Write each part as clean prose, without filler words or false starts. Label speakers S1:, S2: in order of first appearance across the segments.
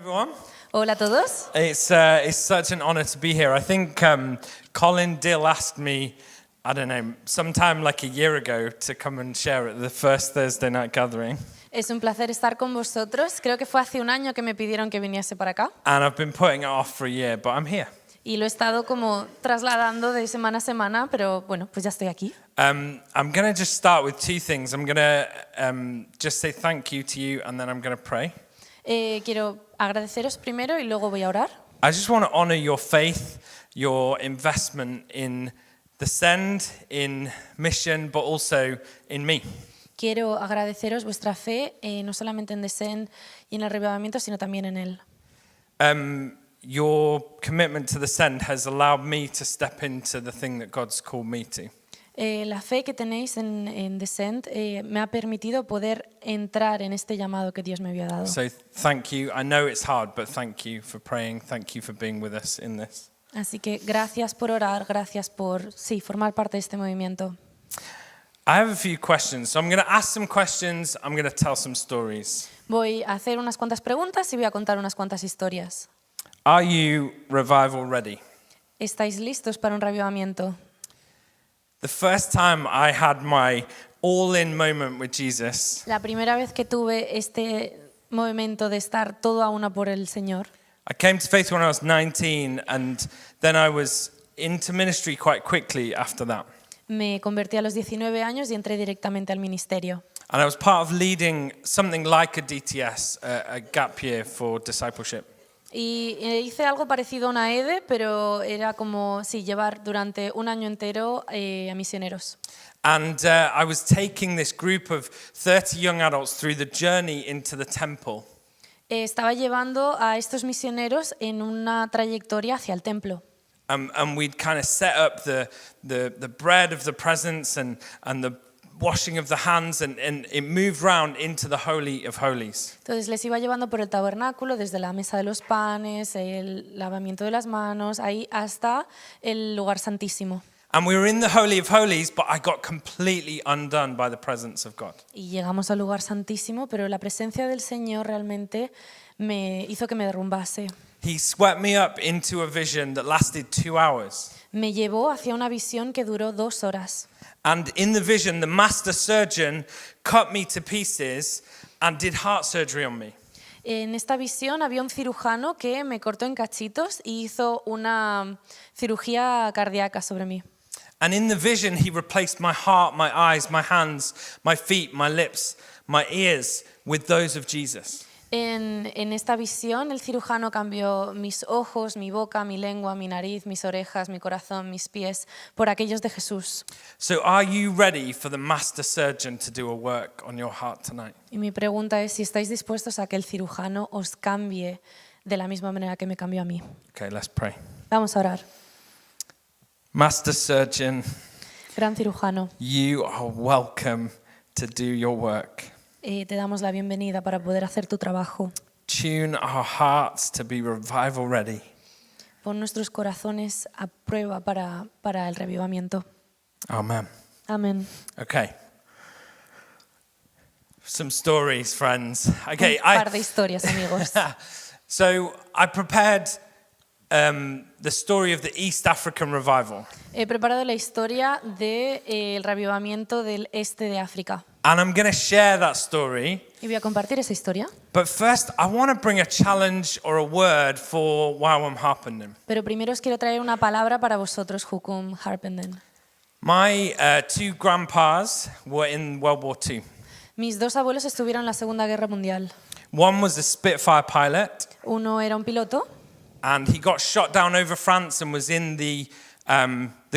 S1: Everyone.
S2: Hola a todos.
S1: It's such an honor to be here. I think Colin Dill asked me, I don't know, sometime like a year ago to come and share at the first Thursday night gathering.
S2: Es un placer estar con vosotros. Creo que fue hace un año que me pidieron que viniese para acá
S1: And I've been putting it off for a year, but I'm here.
S2: y lo he estado como trasladando de semana a semana, pero bueno, pues ya estoy aquí.
S1: I'm going to just start with two things. I'm going to just say thank you to you, and then I'm going to pray.
S2: Quiero agradeceros primero y luego voy a orar.
S1: I just want to honor your faith, your investment in the send, in mission, but also in me.
S2: Quiero agradeceros vuestra fe, no solamente en Descend y en el Revivamiento, sino también en él.
S1: Your commitment to the send has allowed me to step into the thing that God's called me to.
S2: La fe que tenéis en Descend me ha permitido poder entrar en este llamado que Dios me había dado.
S1: So thank you. I know it's hard, but thank you for praying. Thank you for being with us in this.
S2: Así que gracias por orar, gracias por formar parte de este movimiento.
S1: I have a few questions. So I'm going to ask some questions. I'm going to tell some stories.
S2: Voy a hacer unas cuantas preguntas y voy a contar unas cuantas historias.
S1: Are you revival ready?
S2: ¿Estáis listos para un revivamiento?
S1: The first time I had my all-in moment with Jesus,
S2: La primera vez que tuve este momento de estar todo a una por el Señor,
S1: I came to faith when I was 19, and then I was into ministry quite quickly after that.
S2: me convertí a los 19 años y entré directamente al ministerio.
S1: And I was part of leading something like a DTS, a gap year for discipleship.
S2: Y hice algo parecido a una EDE, pero era como llevar durante un año entero a misioneros.
S1: And I was taking this group of 30 young adults through the journey into the temple.
S2: Estaba llevando a estos misioneros en una trayectoria hacia el templo.
S1: And we'd kind of set up the bread of the presence and the washing of the hands, and it moved round into the Holy of Holies.
S2: Entonces les iba llevando por el tabernáculo, desde la mesa de los panes, el lavamiento de las manos, ahí hasta el lugar santísimo.
S1: And we were in the Holy of Holies, but I got completely undone by the presence of God.
S2: Y llegamos al lugar santísimo, pero la presencia del Señor realmente me hizo que me derrumbase.
S1: He swept me up into a vision that lasted 2 hours.
S2: Me llevó hacia una visión que duró 2 horas.
S1: And in the vision, the master surgeon cut me to pieces and did heart surgery on me.
S2: En esta visión había un cirujano que me cortó en cachitos y hizo una cirugía cardíaca sobre mí.
S1: And in the vision, he replaced my heart, my eyes, my hands, my feet, my lips, my ears with those of Jesus.
S2: En esta visión, el cirujano cambió mis ojos, mi boca, mi lengua, mi nariz, mis orejas, mi corazón, mis pies, por aquellos de Jesús.
S1: So are you ready for the master surgeon to do a work on your heart tonight?
S2: Y mi pregunta es si estáis dispuestos a que el cirujano os cambie de la misma manera que me cambió a mí.
S1: Okay, let's pray.
S2: Vamos a orar.
S1: Master surgeon,
S2: Gran cirujano,
S1: you are welcome to do your work.
S2: te damos la bienvenida para poder hacer tu trabajo.
S1: Tune our hearts to be revival ready.
S2: Pon nuestros corazones a prueba para el revivamiento.
S1: Amen.
S2: Amén.
S1: Okay. Some stories, friends. Okay,
S2: Un par de historias, amigos.
S1: So I prepared the story of the East African revival.
S2: He preparado la historia del revivamiento del este de África.
S1: And I'm going to share that story.
S2: Y voy a compartir esa historia.
S1: But first, I want to bring a challenge or a word for Wawam Harpenden.
S2: Pero primero os quiero traer una palabra para vosotros, Hukum Harpenden.
S1: My two grandpas were in World War II.
S2: Mis 2 abuelos estuvieron en la Segunda Guerra Mundial.
S1: One was a Spitfire pilot,
S2: Uno era un piloto
S1: and he got shot down over France and was in the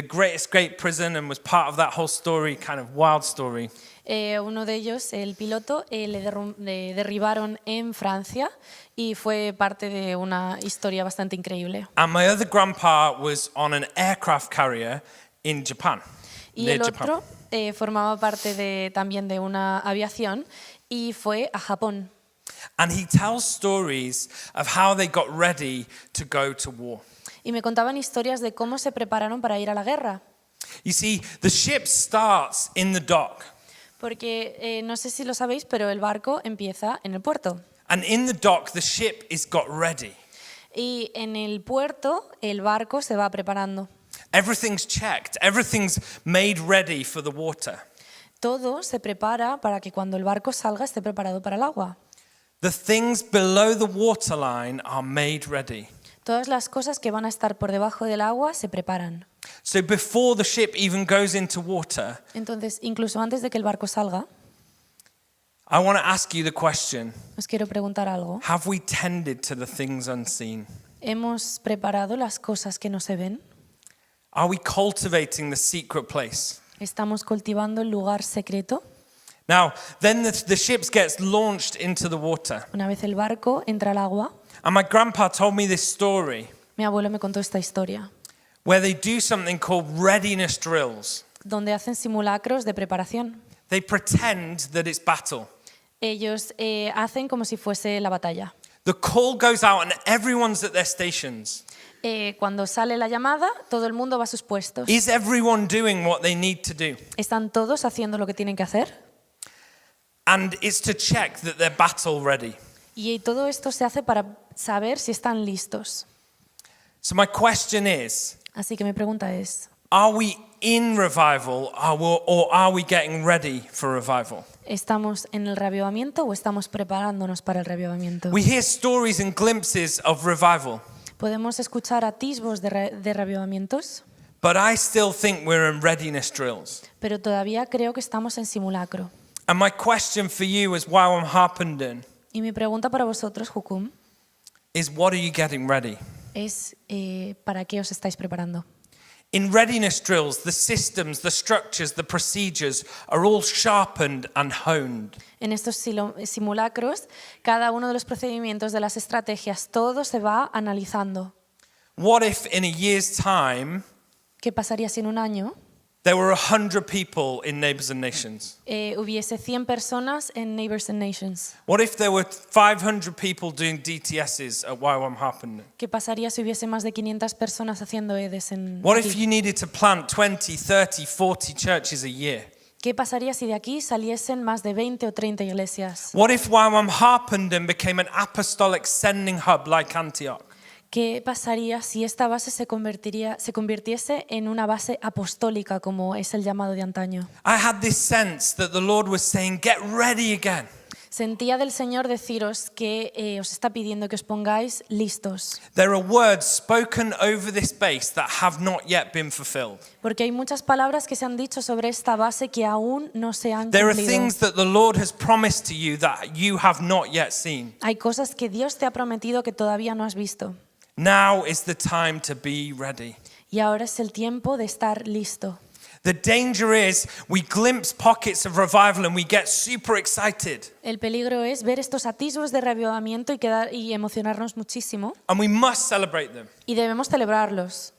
S1: Great Escape prison and was part of that whole story, kind of wild story.
S2: Uno de ellos, el piloto, le derribaron en Francia y fue parte de una historia bastante increíble.
S1: And my other grandpa was on an aircraft carrier in Japan.
S2: Y
S1: near
S2: el
S1: Japan.
S2: otro formaba parte también de una aviación y fue a Japón.
S1: And he tells stories of how they got ready to go to war.
S2: Y me contaban historias de cómo se prepararon para ir a la guerra.
S1: You see, the ship starts in the dock.
S2: Porque no sé si lo sabéis, pero el barco empieza en el puerto.
S1: And in the dock, the ship is got ready.
S2: Y en el puerto el barco se va preparando.
S1: Everything's checked. Everything's made ready for the water.
S2: Todo se prepara para que cuando el barco salga esté preparado para el agua.
S1: The things below the waterline are made ready.
S2: Todas las cosas que van a estar por debajo del agua se preparan.
S1: So before the ship even goes into water,
S2: Entonces, incluso antes de que el barco salga,
S1: I want to ask you the question,
S2: os quiero preguntar algo.
S1: have we tended to the things unseen?
S2: ¿Hemos preparado las cosas que no se ven?
S1: Are we cultivating the secret place?
S2: ¿Estamos cultivando el lugar secreto?
S1: Now, then the ship gets launched into the water.
S2: Una vez el barco entra al agua,
S1: And my grandpa told me this story
S2: mi abuelo me contó esta historia,
S1: where they do something called readiness drills.
S2: donde hacen simulacros de preparación.
S1: They pretend that it's battle.
S2: Ellos hacen como si fuese la batalla.
S1: The call goes out and everyone's at their stations.
S2: Cuando sale la llamada, todo el mundo va a sus puestos.
S1: Is everyone doing what they need to do?
S2: ¿Están todos haciendo lo que tienen que hacer?
S1: And it's to check that they're battle ready.
S2: Y todo esto se hace para saber si están listos.
S1: So my question is,
S2: Así que mi pregunta es,
S1: are we in revival or are we getting ready for revival?
S2: ¿estamos en el reavivamiento o estamos preparándonos para el reavivamiento?
S1: We hear stories and glimpses of revival,
S2: Podemos escuchar atisbos de reavivamientos,
S1: but I still think we're in readiness drills.
S2: pero todavía creo que estamos en simulacro.
S1: And my question for you as Wowam Harpenden
S2: Y mi pregunta para vosotros, Jukum,
S1: is, what are you getting ready?
S2: es ¿para qué os estáis preparando?
S1: In readiness drills, the systems, the structures, the procedures are all sharpened and honed.
S2: En estos simulacros, cada uno de los procedimientos, de las estrategias, todo se va analizando.
S1: What if in a year's time
S2: ¿Qué pasaría si en un año
S1: there were 100 people in Neighbours and Nations?
S2: hubiese 100 personas en Neighbours and Nations?
S1: What if there were 500 people doing DTSs at YWAM Harpenden?
S2: ¿Qué pasaría si hubiese más de 500 personas haciendo EDES en
S1: What if
S2: aquí?
S1: you needed to plant 20, 30, 40 churches a year?
S2: ¿Qué pasaría si de aquí saliesen más de 20 o 30 iglesias?
S1: What if YWAM Harpenden became an apostolic sending hub like Antioch?
S2: ¿Qué pasaría si esta base se convirtiese en una base apostólica como es el llamado de antaño?
S1: I had this sense that the Lord was saying, get ready again.
S2: Sentía del Señor deciros que os está pidiendo que os pongáis listos,
S1: There are words spoken over this base that have not yet been fulfilled.
S2: porque hay muchas palabras que se han dicho sobre esta base que aún no se han
S1: There are
S2: cumplido.
S1: things that the Lord has promised to you that you have not yet seen.
S2: Hay cosas que Dios te ha prometido que todavía no has visto.
S1: Now is the time to be ready.
S2: Y ahora es el tiempo de estar listo.
S1: The danger is we glimpse pockets of revival and we get super excited.
S2: El peligro es ver estos atisbos de reavivamiento y emocionarnos muchísimo,
S1: And we must celebrate them.
S2: y debemos celebrarlos.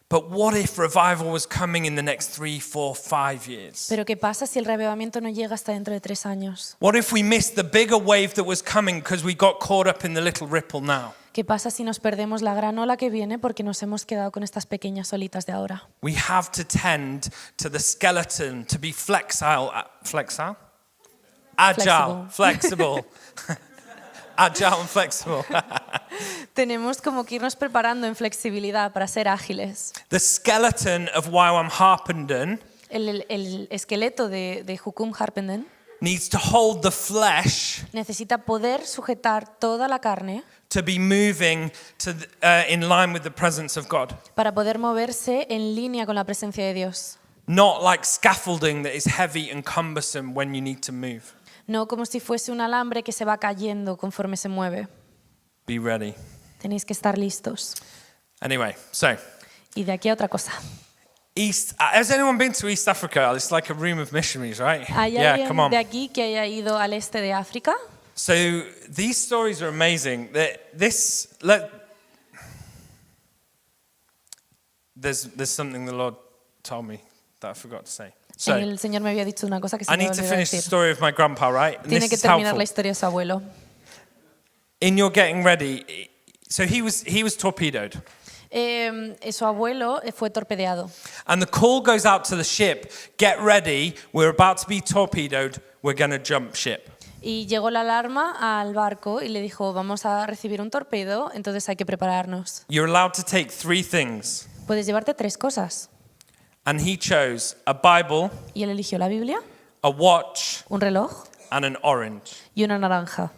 S1: But what if revival was coming in the next 3, 4, 5 years?
S2: Pero ¿qué pasa si el reavivamiento no llega hasta dentro de 3 años?
S1: What if we missed the bigger wave that was coming because we got caught up in the little ripple now?
S2: ¿Qué pasa si nos perdemos la gran ola que viene porque nos hemos quedado con estas pequeñas olitas de ahora?
S1: We have to tend to the skeleton, to be flexile, agile, flexible, agile and flexible.
S2: Tenemos como que irnos preparando en flexibilidad para ser ágiles.
S1: The skeleton of YWAM Harpenden
S2: El esqueleto de Jukum Harpenden
S1: needs to hold the flesh
S2: necesita poder sujetar toda la carne
S1: to be moving in line with the presence of God.
S2: para poder moverse en línea con la presencia de Dios.
S1: Not like scaffolding that is heavy and cumbersome when you need to move.
S2: No como si fuese un alambre que se va cayendo conforme se mueve.
S1: Be ready.
S2: Tenéis que estar listos.
S1: Anyway, so
S2: Y de aquí a otra cosa.
S1: has anyone been to East Africa? It's like a room of missionaries, right?
S2: ¿Hay
S1: Yeah,
S2: alguien
S1: come on.
S2: de aquí que haya ido al este de África?
S1: So these stories are amazing. There's something the Lord told me that I forgot to say. So
S2: El Señor me había dicho una cosa que se
S1: I
S2: me
S1: need to
S2: olvidó
S1: finish the
S2: decir.
S1: story of my grandpa, right? And
S2: Tiene
S1: this
S2: que
S1: is
S2: terminar
S1: helpful.
S2: la historia de su abuelo.
S1: In your getting ready, so he was torpedoed.
S2: Su abuelo fue torpedeado.
S1: And the call goes out to the ship, get ready, we're about to be torpedoed, we're going to jump ship.
S2: Y llegó la alarma al barco y le dijo, vamos a recibir un torpedo, entonces hay que prepararnos.
S1: You're allowed to take 3 things.
S2: Puedes llevarte 3 cosas.
S1: And he chose a Bible,
S2: Y él eligió la Biblia,
S1: a watch,
S2: un reloj
S1: and an orange.
S2: y una naranja.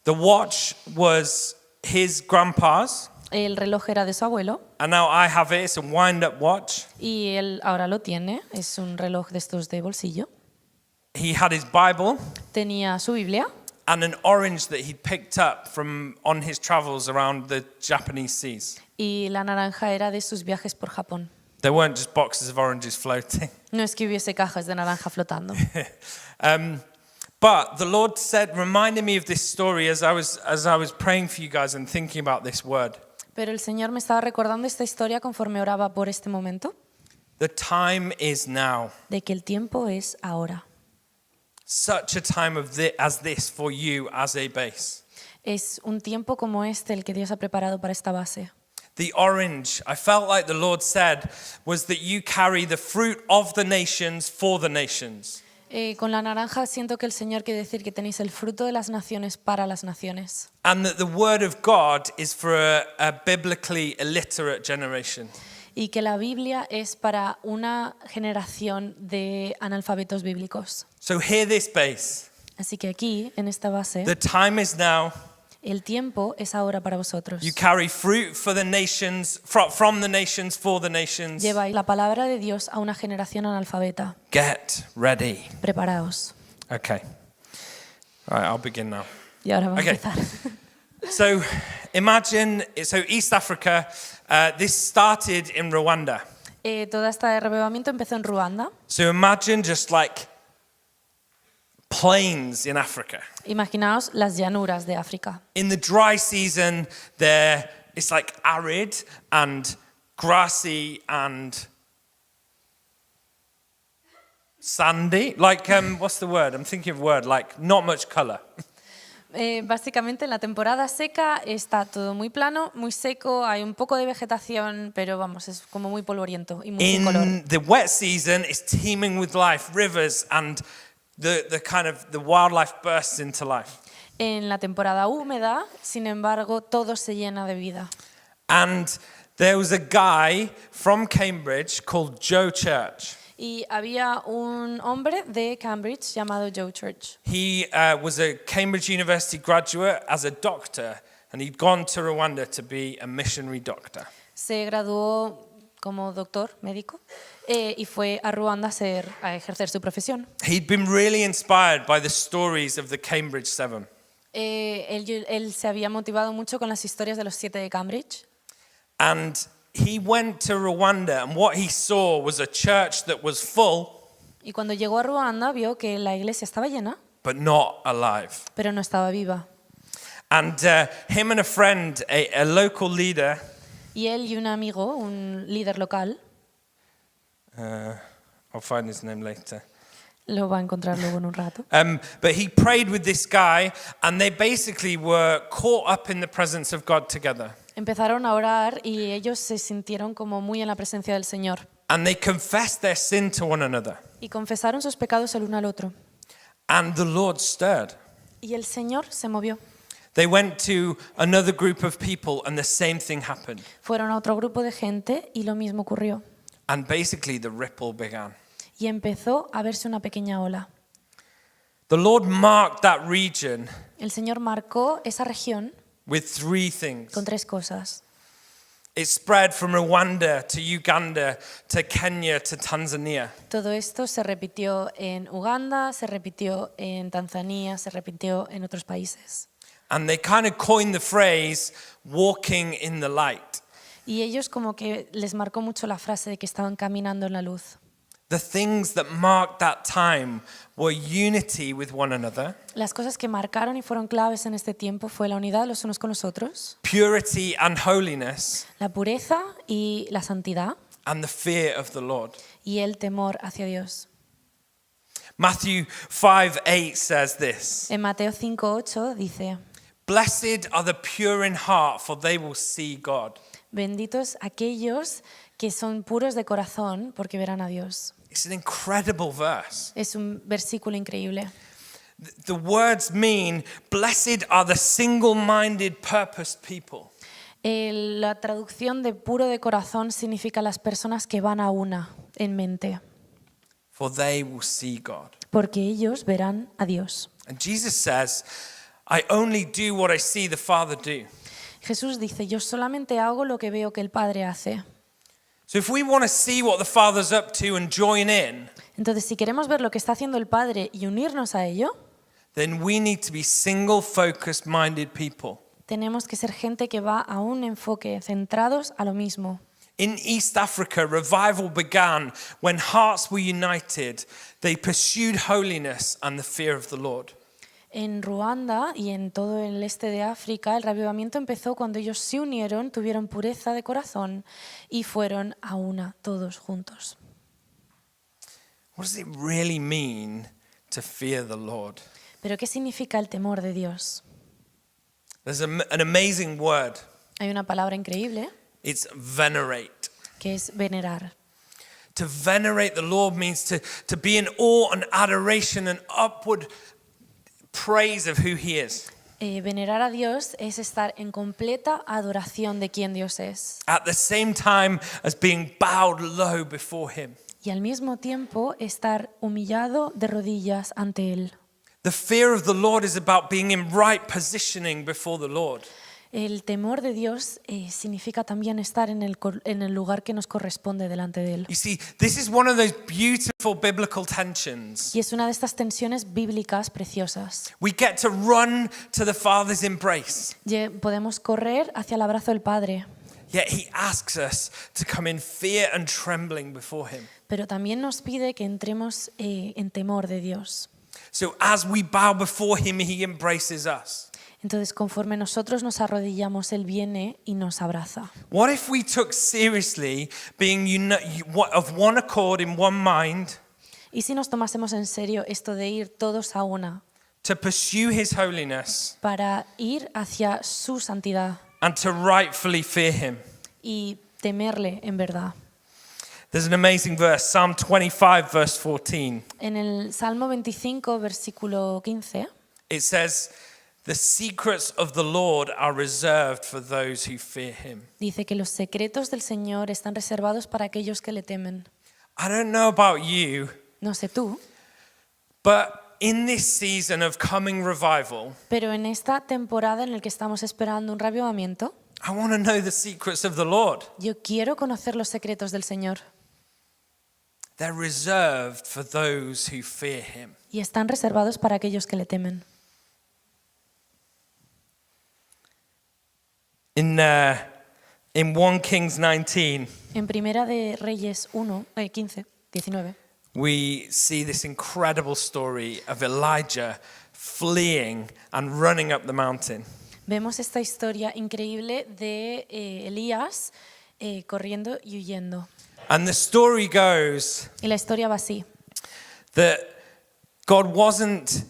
S1: The watch was his grandpa's,
S2: El reloj era de su abuelo
S1: and now I have it. It's a wind-up watch.
S2: y él ahora lo tiene. Es un reloj de estos de bolsillo.
S1: He had his Bible
S2: Tenía su Biblia
S1: and an orange that he'd picked up from on his travels around the Japanese seas.
S2: y la naranja era de sus viajes por Japón.
S1: There weren't just boxes of oranges floating.
S2: No es que hubiese cajas de naranja flotando.
S1: But the Lord said, reminded me of this story as I was praying for you guys and thinking about this word.
S2: Pero el Señor me estaba recordando esta historia conforme oraba por este momento,
S1: The time is now.
S2: de que el tiempo es ahora.
S1: Such a time as this for you as a base.
S2: Es un tiempo como este el que Dios ha preparado para esta base.
S1: The orange, I felt like the Lord said, was that you carry the fruit of the nations for the nations.
S2: Con la naranja siento que el Señor quiere decir que tenéis el fruto de las naciones para las naciones.
S1: And that the word of God is for a biblically illiterate generation.
S2: Y que la Biblia es para una generación de analfabetos bíblicos.
S1: So hear this, base.
S2: Así que aquí, en esta base,
S1: The time is now.
S2: el tiempo es ahora para vosotros.
S1: You carry fruit for the nations, from the nations for the nations.
S2: Lleváis la palabra de Dios a una generación analfabeta.
S1: Get ready.
S2: Preparaos.
S1: Okay. All right, I'll begin now.
S2: Y ahora vamos
S1: Okay.
S2: a empezar.
S1: So imagine, East Africa, this started in Rwanda.
S2: Todo este revivamiento empezó en Ruanda.
S1: So imagine just like plains in Africa.
S2: Imaginaos las llanuras de África.
S1: In the dry season, it's like arid and grassy and sandy. Like, what's the word? I'm thinking of a word, like not much color.
S2: Básicamente en la temporada seca está todo muy plano, muy seco, hay un poco de vegetación, pero vamos, es como muy polvoriento y muy sin color.
S1: In the wet season, it's teeming with life, rivers, and the wildlife bursts into life.
S2: En la temporada húmeda, sin embargo, todo se llena de vida.
S1: And there was a guy from Cambridge called Joe Church.
S2: Y había un hombre de Cambridge llamado Joe Church.
S1: He was a Cambridge University graduate as a doctor, and he'd gone to Rwanda to be a missionary doctor.
S2: Se graduó como doctor médico y fue a Ruanda a ejercer su profesión.
S1: He'd been really inspired by the stories of the Cambridge Seven.
S2: Él se había motivado mucho con las historias de los 7 de Cambridge.
S1: And he went to Rwanda, and what he saw was a church that was full,
S2: Y cuando llegó a Ruanda vio que la iglesia estaba llena,
S1: but not alive.
S2: pero no estaba viva.
S1: And him and a friend, a local leader,
S2: Y él y un amigo, un líder local,
S1: I'll find his name later.
S2: lo va a encontrar luego en un rato,
S1: But he prayed with this guy, and they basically were caught up in the presence of God together.
S2: empezaron a orar y ellos se sintieron como muy en la presencia del Señor.
S1: And they confessed their sin to one another.
S2: Y confesaron sus pecados el uno al otro.
S1: And the Lord stirred.
S2: Y el Señor se movió.
S1: They went to another group of people, and the same thing happened.
S2: Fueron a otro grupo de gente y lo mismo ocurrió.
S1: And basically, the ripple began.
S2: Y empezó a verse una pequeña ola.
S1: The Lord marked that region
S2: El Señor marcó esa región
S1: with 3 things.
S2: con 3 cosas.
S1: It spread from Rwanda to Uganda to Kenya to Tanzania.
S2: Todo esto se repitió en Uganda, se repitió en Tanzania, se repitió en otros países.
S1: And they kind of coined the phrase, walking in the light.
S2: Y ellos como que les marcó mucho la frase de que estaban caminando en la luz.
S1: The things that marked that time were unity with one another,
S2: Las cosas que marcaron y fueron claves en este tiempo fue la unidad los unos con los otros,
S1: purity and holiness,
S2: la pureza y la santidad
S1: and the fear of the Lord.
S2: y el temor hacia Dios.
S1: Matthew 5:8 says this,
S2: En Mateo 5:8 dice:
S1: "Blessed are the pure in heart, for they will see God."
S2: benditos aquellos que son puros de corazón porque verán a Dios.
S1: It's an incredible verse.
S2: Es un versículo increíble.
S1: The words mean, blessed are the single-minded, purposed people.
S2: La traducción de puro de corazón significa las personas que van a una en mente,
S1: For they will see God.
S2: porque ellos verán a Dios.
S1: And Jesus says, I only do what I see the Father do.
S2: Jesús dice, yo solamente hago lo que veo que el Padre hace.
S1: So if we want to see what the Father's up to and join in,
S2: Entonces, si queremos ver lo que está haciendo el Padre y unirnos a ello,
S1: then we need to be single-focused minded people.
S2: tenemos que ser gente que va a un enfoque, centrados a lo mismo.
S1: In East Africa, revival began when hearts were united. They pursued holiness and the fear of the Lord.
S2: En Ruanda y en todo el este de África, el reavivamiento empezó cuando ellos se unieron, tuvieron pureza de corazón y fueron a una todos juntos.
S1: What does it really mean to fear the Lord?
S2: Pero ¿qué significa el temor de Dios?
S1: There's an amazing word.
S2: Hay una palabra increíble
S1: It's venerate.
S2: que es venerar.
S1: To venerate the Lord means to be in awe and adoration and upward praise of who He is.
S2: Venerar a Dios es estar en completa adoración de quién Dios es
S1: At the same time as being bowed low before Him.
S2: y al mismo tiempo estar humillado de rodillas ante Él.
S1: The fear of the Lord is about being in right positioning before the Lord.
S2: El temor de Dios significa también estar en el lugar que nos corresponde delante de Él.
S1: You see, this is one of those beautiful biblical tensions.
S2: Y es una de estas tensiones bíblicas preciosas.
S1: We get to run to the Father's embrace,
S2: Podemos correr hacia el abrazo del Padre,
S1: yet He asks us to come in fear and trembling before Him.
S2: pero también nos pide que entremos en temor de Dios.
S1: So as we bow before Him, He embraces us.
S2: Entonces, conforme nosotros nos arrodillamos, Él viene y nos abraza.
S1: What if we took seriously being of one accord in one mind
S2: ¿Y si nos tomásemos en serio esto de ir todos a una
S1: to pursue His holiness
S2: para ir hacia su santidad
S1: and to rightfully fear Him?
S2: y temerle en verdad?
S1: There's an amazing verse, Psalm 25, verse 14.
S2: En el Salmo 25, versículo 15,
S1: It says, the secrets of the Lord are reserved for those who fear Him.
S2: dice que los secretos del Señor están reservados para aquellos que le temen.
S1: I don't know about you,
S2: No sé tú,
S1: but in this season of coming revival,
S2: pero en esta temporada en la que estamos esperando un reavivamiento,
S1: I want to know the secrets of the Lord.
S2: yo quiero conocer los secretos del Señor
S1: They're reserved for those who fear Him.
S2: y están reservados para aquellos que le temen.
S1: In 1 Kings 19,
S2: En Primera de Reyes 15, 19,
S1: we see this incredible story of Elijah fleeing and running up the mountain.
S2: vemos esta historia increíble de Elías corriendo y huyendo.
S1: And the story goes
S2: Y la historia va así.
S1: that God wasn't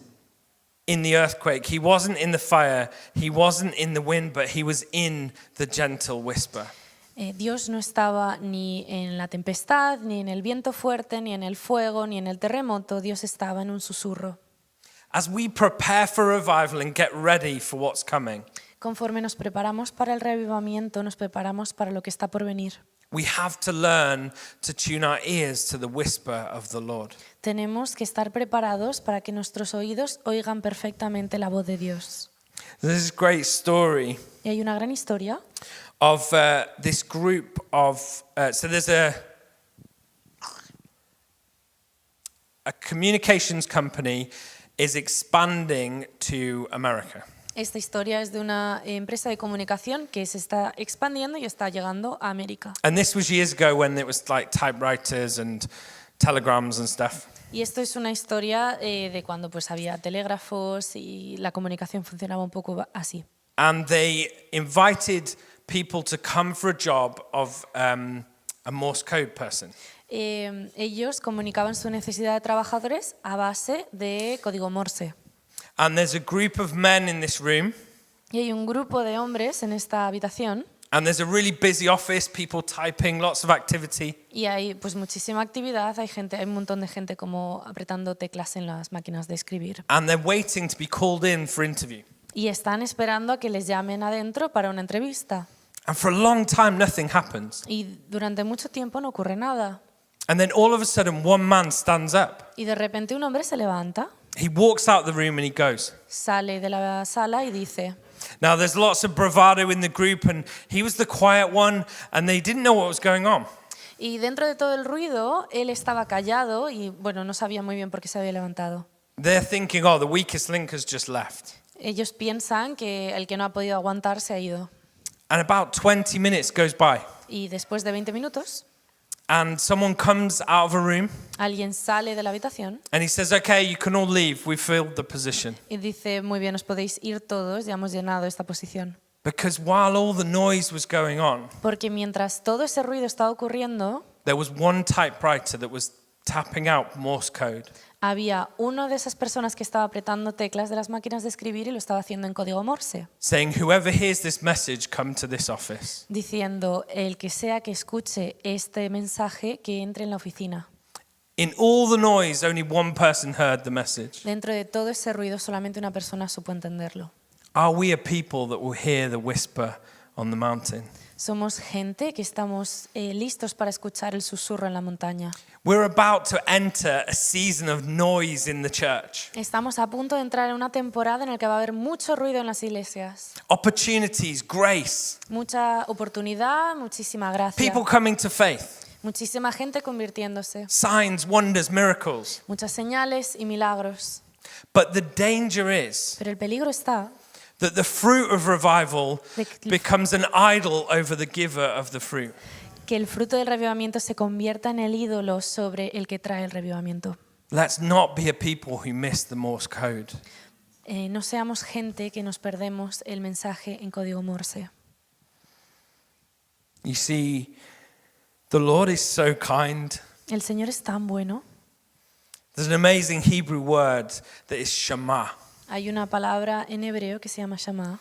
S1: in the earthquake, He wasn't in the fire, He wasn't in the wind, but He was in the gentle whisper.
S2: Dios no estaba ni en la tempestad, ni en el viento fuerte, ni en el fuego, ni en el terremoto. Dios estaba en un susurro.
S1: As we prepare for revival and get ready for what's coming,
S2: Conforme nos preparamos para el reavivamiento, nos preparamos para lo que está por venir.
S1: we have to learn to tune our ears to the whisper of the Lord.
S2: Tenemos que estar preparados para que nuestros oídos oigan perfectamente la voz de Dios.
S1: There's this great story
S2: Y hay una gran historia
S1: of this group of, so there's a communications company is expanding to America.
S2: Esta historia es de una empresa de comunicación que se está expandiendo y está llegando a América.
S1: And this was years ago when it was like typewriters and telegrams and stuff.
S2: Y esto es una historia de cuando pues había telégrafos y la comunicación funcionaba un poco así.
S1: And they invited people to come for a job of a Morse code person.
S2: Ellos comunicaban su necesidad de trabajadores a base de código Morse.
S1: And there's a group of men in this room,
S2: Y hay un grupo de hombres en esta habitación
S1: And there's a really busy office, people typing, lots of activity.
S2: Y hay pues muchísima actividad, hay un montón de gente como apretando teclas en las máquinas de escribir.
S1: And they're waiting to be called in for interview.
S2: Y están esperando a que les llamen adentro para una entrevista.
S1: And for a long time, nothing happens.
S2: Y durante mucho tiempo no ocurre nada.
S1: And then all of a sudden, one man stands up.
S2: Y de repente un hombre se levanta,
S1: He walks out the room and he goes.
S2: sale de la sala y dice,
S1: Now, there's lots of bravado in the group, and he was the quiet one, and they didn't know what was going on.
S2: y dentro de todo el ruido, él estaba callado y bueno, no sabía muy bien por qué se había levantado.
S1: They're thinking, oh, the weakest link has just left.
S2: Ellos piensan que el que no ha podido aguantar se ha ido.
S1: And about 20 minutes goes by,
S2: Y después de 20 minutos,
S1: and someone comes out of a room,
S2: alguien sale de la habitación
S1: and he says, okay, you can all leave. We filled the position.
S2: y dice, muy bien, os podéis ir todos, ya hemos llenado esta posición.
S1: Because while all the noise was going on,
S2: Porque mientras todo ese ruido estaba ocurriendo,
S1: there was one typewriter that was tapping out Morse code.
S2: había una de esas personas que estaba apretando teclas de las máquinas de escribir y lo estaba haciendo en código Morse,
S1: Saying, whoever hears this message, come to this office.
S2: diciendo, el que sea que escuche este mensaje, que entre en la oficina.
S1: In all the noise, only one person heard the message.
S2: Dentro de todo ese ruido, solamente una persona supo entenderlo.
S1: Are we a people that will hear the whisper on the mountain?
S2: Somos gente que estamos listos para escuchar el susurro en la montaña.
S1: We're about to enter a season of noise in the church.
S2: Estamos a punto de entrar en una temporada en la que va a haber mucho ruido en las iglesias.
S1: Opportunities, grace,
S2: Mucha oportunidad, muchísima gracia.
S1: people coming to faith,
S2: Muchísima gente convirtiéndose.
S1: signs, wonders, miracles.
S2: Muchas señales y milagros.
S1: But the danger is
S2: Pero el peligro está
S1: that the fruit of revival
S2: de
S1: becomes an idol over the giver of the fruit.
S2: que el fruto del revivamiento se convierta en el ídolo sobre el que trae el revivamiento.
S1: Let's not be a people who miss the Morse code.
S2: No seamos gente que nos perdemos el mensaje en código Morse.
S1: You see, the Lord is so kind.
S2: El Señor es tan bueno.
S1: There's an amazing Hebrew word that is shema.
S2: Hay una palabra en hebreo que se llama Shama.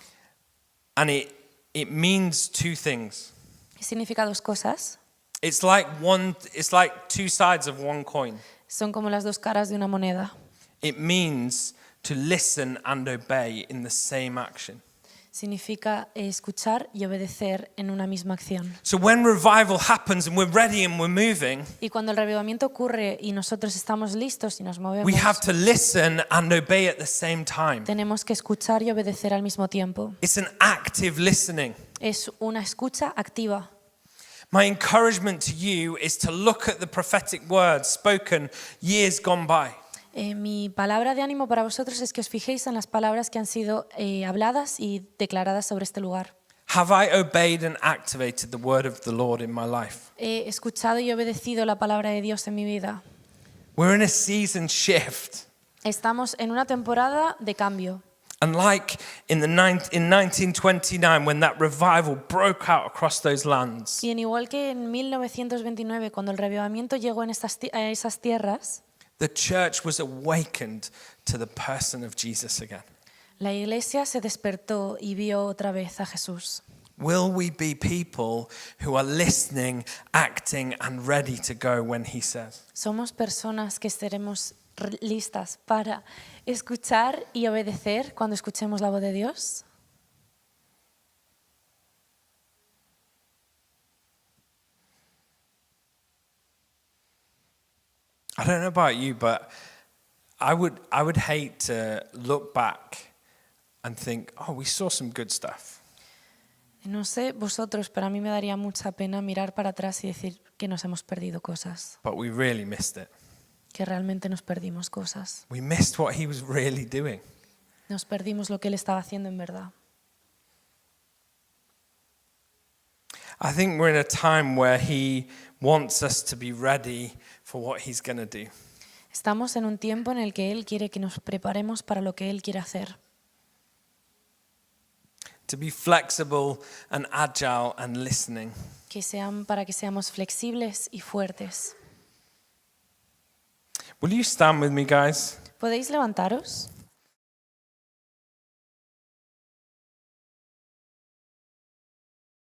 S1: And it means two things.
S2: Significa dos cosas.
S1: It's like two sides of one coin.
S2: Son como las dos caras de una moneda.
S1: It means to listen and obey in the same action.
S2: Significa escuchar y obedecer en una misma acción.
S1: So when revival happens and we're ready and we're moving,
S2: Y cuando el revivamiento ocurre y nosotros estamos listos y nos movemos,
S1: we have to listen and obey at the same time.
S2: tenemos que escuchar y obedecer al mismo tiempo.
S1: It's an active listening.
S2: Es una escucha activa.
S1: My encouragement to you is to look at the prophetic words spoken years gone by.
S2: Mi palabra de ánimo para vosotros es que os fijéis en las palabras que han sido habladas y declaradas sobre este lugar.
S1: Have I obeyed and activated the word of the Lord in my life?
S2: He escuchado y obedecido la palabra de Dios en mi vida.
S1: We're in a season shift.
S2: Estamos en una temporada de cambio.
S1: And like in 1929, when that revival broke out across those lands,
S2: Y en igual que en 1929, cuando el revivamiento llegó a esas tierras,
S1: the church was awakened to the person of Jesus again.
S2: la iglesia se despertó y vio otra vez a Jesús.
S1: Will we be people who are listening, acting, and ready to go when he says?
S2: Somos personas que estaremos listas para escuchar y obedecer cuando escuchemos la voz de Dios.
S1: I don't know about you, but I would hate to look back and think, oh, we saw some good stuff.
S2: No sé vosotros, pero a mí me daría mucha pena mirar para atrás y decir que nos hemos perdido cosas,
S1: But we really missed it.
S2: que realmente nos perdimos cosas.
S1: We missed what he was really doing.
S2: Nos perdimos lo que Él estaba haciendo en verdad.
S1: I think we're in a time where he wants us to be ready for what he's going to do.
S2: Estamos en un tiempo en el que Él quiere que nos preparemos para lo que Él quiere hacer.
S1: To be flexible and agile and listening.
S2: Para que seamos flexibles y fuertes.
S1: Will you stand with me, guys?
S2: ¿Podéis levantaros?